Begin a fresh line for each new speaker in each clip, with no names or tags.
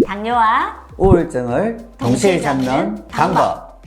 당뇨와
우울증을 동시에 잡는 방법.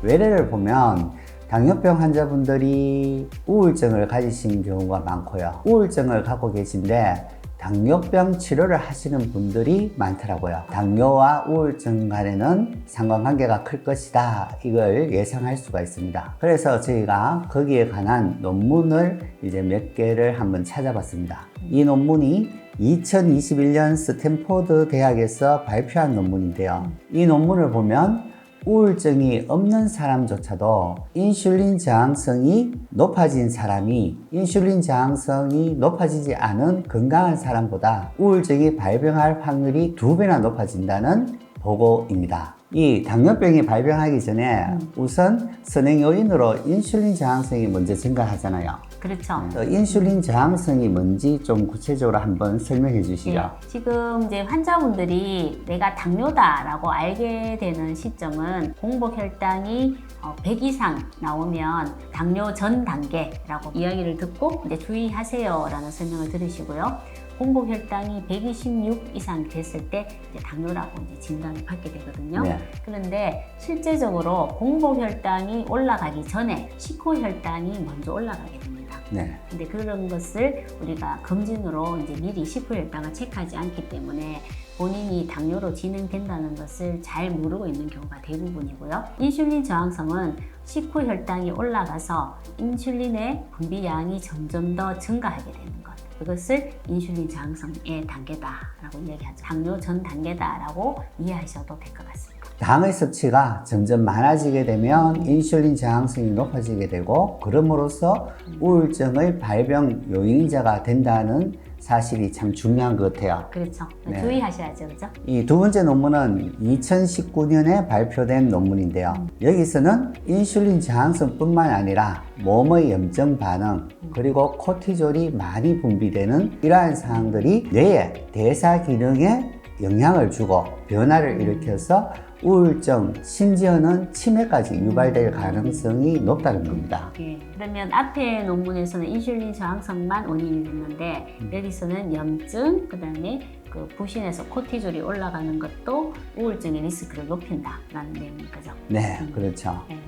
외래를 보면 당뇨병 환자분들이 우울증을 가지신 경우가 많고요. 우울증을 갖고 계신데 당뇨병 치료를 하시는 분들이 많더라고요. 당뇨와 우울증 간에는 상관관계가 클 것이다. 이걸 예상할 수가 있습니다. 그래서 저희가 거기에 관한 논문을 이제 몇 개를 한번 찾아봤습니다. 이 논문이 2021년 스탠포드 대학에서 발표한 논문인데요. 이 논문을 보면 우울증이 없는 사람조차도 인슐린 저항성이 높아진 사람이 인슐린 저항성이 높아지지 않은 건강한 사람보다 우울증이 발병할 확률이 2배나 높아진다는 보고입니다. 이 당뇨병이 발병하기 전에 우선 선행 요인으로 인슐린 저항성이 먼저 증가하잖아요.
그렇죠.
인슐린 저항성이 뭔지 좀 구체적으로 한번 설명해 주시죠.
네, 지금 이제 환자분들이 내가 당뇨다라고 알게 되는 시점은 공복 혈당이 100 이상 나오면 당뇨 전 단계라고 이야기를 듣고 이제 주의하세요라는 설명을 들으시고요. 공복 혈당이 126 이상 됐을 때 이제 당뇨라고 이제 진단을 받게 되거든요.
네.
그런데 실제적으로 공복 혈당이 올라가기 전에 식후 혈당이 먼저 올라가게 됩니다.
네.
근데 그런 것을 우리가 검진으로 이제 미리 식후 혈당을 체크하지 않기 때문에 본인이 당뇨로 진행된다는 것을 잘 모르고 있는 경우가 대부분이고요. 인슐린 저항성은 식후 혈당이 올라가서 인슐린의 분비량이 점점 더 증가하게 되는 것. 그것을 인슐린 저항성의 단계다라고 이야기하죠. 당뇨 전 단계다라고 이해하셔도 될 것 같습니다.
당의 섭취가 점점 많아지게 되면 인슐린 저항성이 높아지게 되고 그럼으로써 우울증의 발병 요인자가 된다는 사실이 참 중요한 것 같아요.
그렇죠.
네.
주의하셔야죠. 그죠?
이 두 번째 논문은 2019년에 발표된 논문인데요. 여기서는 인슐린 저항성뿐만 아니라 몸의 염증 반응 그리고 코티졸이 많이 분비되는 이러한 사항들이 뇌의 대사 기능에 영향을 주고 변화를 일으켜서 우울증, 심지어는 치매까지 유발될 가능성이 높다는 겁니다.
예, 그러면 앞에 논문에서는 인슐린 저항성만 원인이 됐는데 여기서는 염증, 그 다음에 그 부신에서 코티졸이 올라가는 것도 우울증의 리스크를 높인다라는 내용인 거죠.
네, 그렇죠.
네.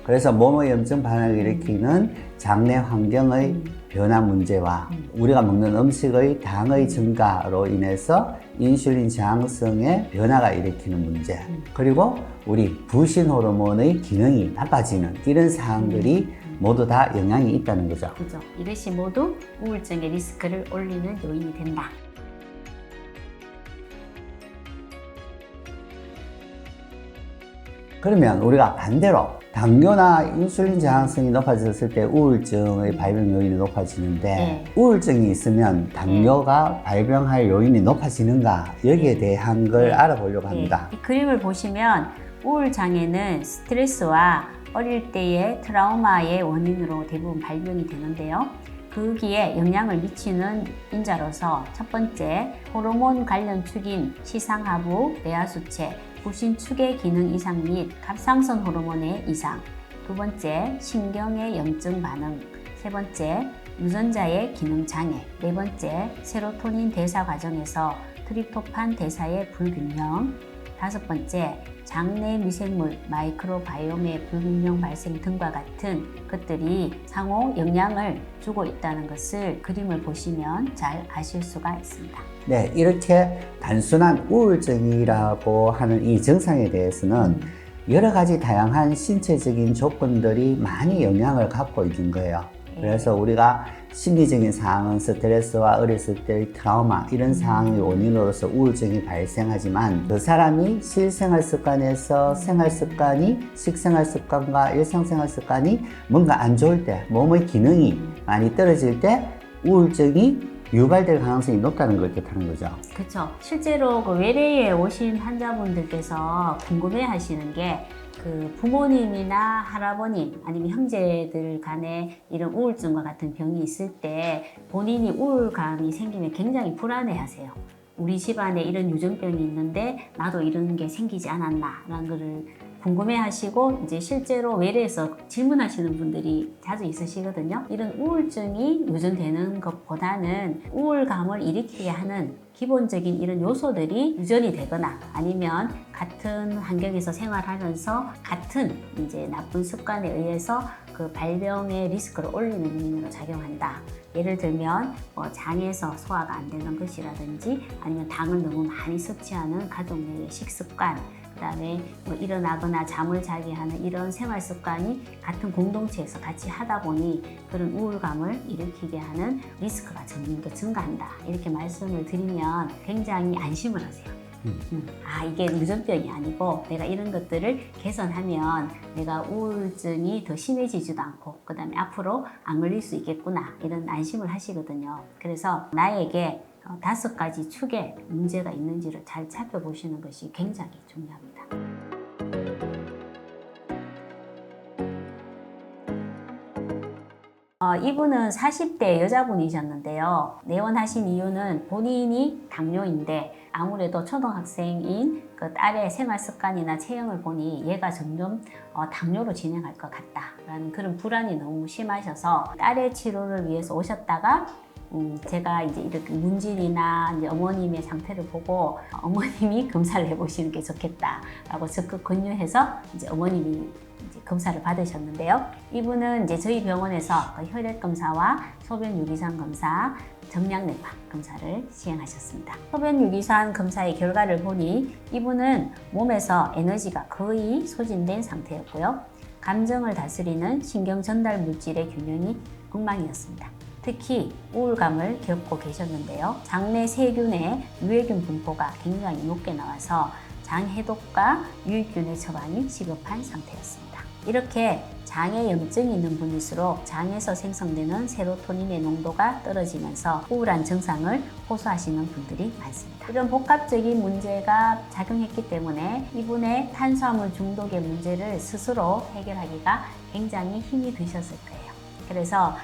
그래서 몸의 염증 반응을 일으키는 장내 환경의 변화 문제와 우리가 먹는 음식의 당의 증가로 인해서 인슐린 저항성의 변화가 일으키는 문제 그리고 우리 부신 호르몬의 기능이 나빠지는 이런 사항들이 모두 다 영향이 있다는 거죠.
그죠. 이것이 모두 우울증의 리스크를 올리는 요인이 된다.
그러면 우리가 반대로 당뇨나 인슐린 저항성이 높아졌을 때 우울증의 발병 요인이 높아지는데
네.
우울증이 있으면 당뇨가 발병할 요인이 높아지는가 여기에 대한 걸 알아보려고 합니다.
이 그림을 보시면 우울장애는 스트레스와 어릴 때의 트라우마의 원인으로 대부분 발병이 되는데요. 거기에 영향을 미치는 인자로서 첫 번째, 호르몬 관련 축인 시상하부, 뇌하수체, 부신축의 기능 이상 및 갑상선 호르몬의 이상. 두 번째, 신경의 염증 반응. 세 번째, 유전자의 기능 장애. 네 번째, 세로토닌 대사 과정에서 트립토판 대사의 불균형. 다섯 번째, 장내 미생물, 마이크로바이옴의 불균형 발생 등과 같은 것들이 상호 영향을 주고 있다는 것을 그림을 보시면 잘 아실 수가 있습니다.
네, 이렇게 단순한 우울증이라고 하는 이 증상에 대해서는 여러 가지 다양한 신체적인 조건들이 많이 영향을 갖고 있는 거예요. 그래서 우리가 심리적인 상황은 스트레스와 어렸을 때의 트라우마 이런 상황이 원인으로서 우울증이 발생하지만 그 사람이 실생활 습관에서 생활 습관이 식생활 습관과 일상생활 습관이 뭔가 안 좋을 때 몸의 기능이 많이 떨어질 때 우울증이 유발될 가능성이 높다는 걸 뜻하는 거죠.
그렇죠. 실제로 그 외래에 오신 환자분들께서 궁금해 하시는 게 그 부모님이나 할아버님 아니면 형제들 간에 이런 우울증과 같은 병이 있을 때 본인이 우울감이 생기면 굉장히 불안해 하세요. 우리 집안에 이런 유전병이 있는데 나도 이런 게 생기지 않았나 라는 거를 궁금해하시고 이제 실제로 외래에서 질문하시는 분들이 자주 있으시거든요. 이런 우울증이 유전되는 것보다는 우울감을 일으키게 하는 기본적인 이런 요소들이 유전이 되거나 아니면 같은 환경에서 생활하면서 같은 이제 나쁜 습관에 의해서 그 발병의 리스크를 올리는 요인으로 작용한다. 예를 들면 장에서 소화가 안 되는 것이라든지 아니면 당을 너무 많이 섭취하는 가족 내의 식습관, 그다음에 일어나거나 잠을 자게 하는 이런 생활 습관이 같은 공동체에서 같이 하다 보니 그런 우울감을 일으키게 하는 리스크가 점점 더 증가한다. 이렇게 말씀을 드리면 굉장히 안심을 하세요. 이게 유전병이 아니고 내가 이런 것들을 개선하면 내가 우울증이 더 심해지지도 않고 그 다음에 앞으로 안 걸릴 수 있겠구나 이런 안심을 하시거든요. 그래서 나에게 5가지 축에 문제가 있는지를 잘 살펴보시는 것이 굉장히 중요합니다. 이분은 40대 여자분이셨는데요. 내원하신 이유는 본인이 당뇨인데 아무래도 초등학생인 그 딸의 생활 습관이나 체형을 보니 얘가 점점 당뇨로 진행할 것 같다라는 그런 불안이 너무 심하셔서 딸의 치료를 위해서 오셨다가 제가 이제 이렇게 문진이나 이제 어머님의 상태를 보고 어머님이 검사를 해보시는 게 좋겠다라고 적극 권유해서 이제 어머님이 이제 검사를 받으셨는데요. 이분은 이제 저희 병원에서 혈액 검사와 소변 유기산 검사, 정량내파 검사를 시행하셨습니다. 소변 유기산 검사의 결과를 보니 이분은 몸에서 에너지가 거의 소진된 상태였고요. 감정을 다스리는 신경 전달 물질의 균형이 엉망이었습니다. 특히 우울감을 겪고 계셨는데요. 장내 세균의 유해균 분포가 굉장히 높게 나와서 장해독과 유익균의 처방이 시급한 상태였습니다. 이렇게 장에 염증이 있는 분일수록 장에서 생성되는 세로토닌의 농도가 떨어지면서 우울한 증상을 호소하시는 분들이 많습니다. 이런 복합적인 문제가 작용했기 때문에 이분의 탄수화물 중독의 문제를 스스로 해결하기가 굉장히 힘이 드셨을 거예요. 그래서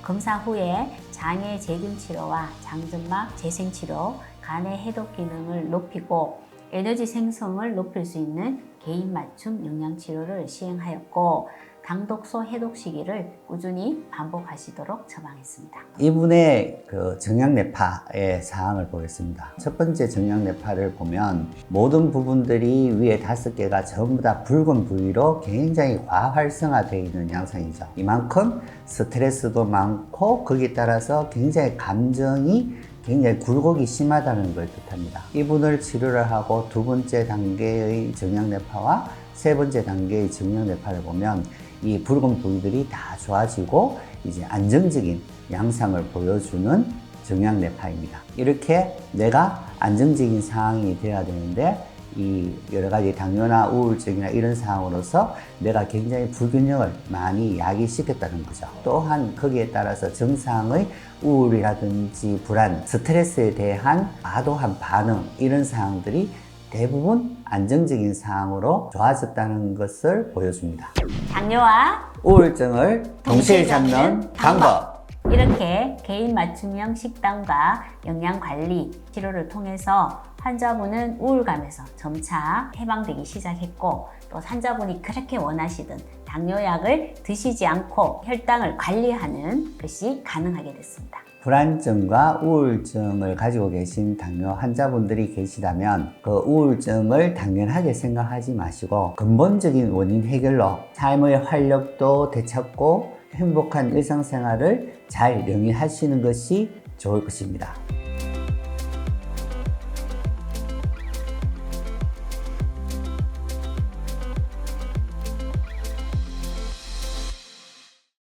검사 후에 장의 제균 치료와 장점막 재생 치료, 간의 해독 기능을 높이고 에너지 생성을 높일 수 있는 개인 맞춤 영양 치료를 시행하였고 당독소 해독 시기를 꾸준히 반복하시도록 처방했습니다.
이분의 그 정량내파의 사항을 보겠습니다. 첫 번째 정량내파를 보면 모든 부분들이 위에 5개가 전부 다 붉은 부위로 굉장히 과활성화되어 있는 양상이죠. 이만큼 스트레스도 많고 거기에 따라서 굉장히 감정이 굉장히 굴곡이 심하다는 걸 뜻합니다. 이분을 치료를 하고 2번째 단계의 정량내파와 3번째 단계의 정량내파를 보면 이 붉은 부위들이 다 좋아지고 이제 안정적인 양상을 보여주는 정량내파입니다. 이렇게 내가 안정적인 상황이 되어야 되는데 이 여러 가지 당뇨나 우울증이나 이런 상황으로서 내가 굉장히 불균형을 많이 야기시켰다는 거죠. 또한 거기에 따라서 증상의 우울이라든지 불안, 스트레스에 대한 과도한 반응 이런 상황들이 대부분 안정적인 상황으로 좋아졌다는 것을 보여줍니다.
당뇨와
우울증을 동시에 잡는 방법.
이렇게 개인 맞춤형 식단과 영양관리 치료를 통해서 환자분은 우울감에서 점차 해방되기 시작했고 또 환자분이 그렇게 원하시던 당뇨약을 드시지 않고 혈당을 관리하는 것이 가능하게 됐습니다.
불안증과 우울증을 가지고 계신 당뇨 환자분들이 계시다면 그 우울증을 당연하게 생각하지 마시고 근본적인 원인 해결로 삶의 활력도 되찾고 행복한 일상생활을 잘 영위하시는 것이 좋을 것입니다.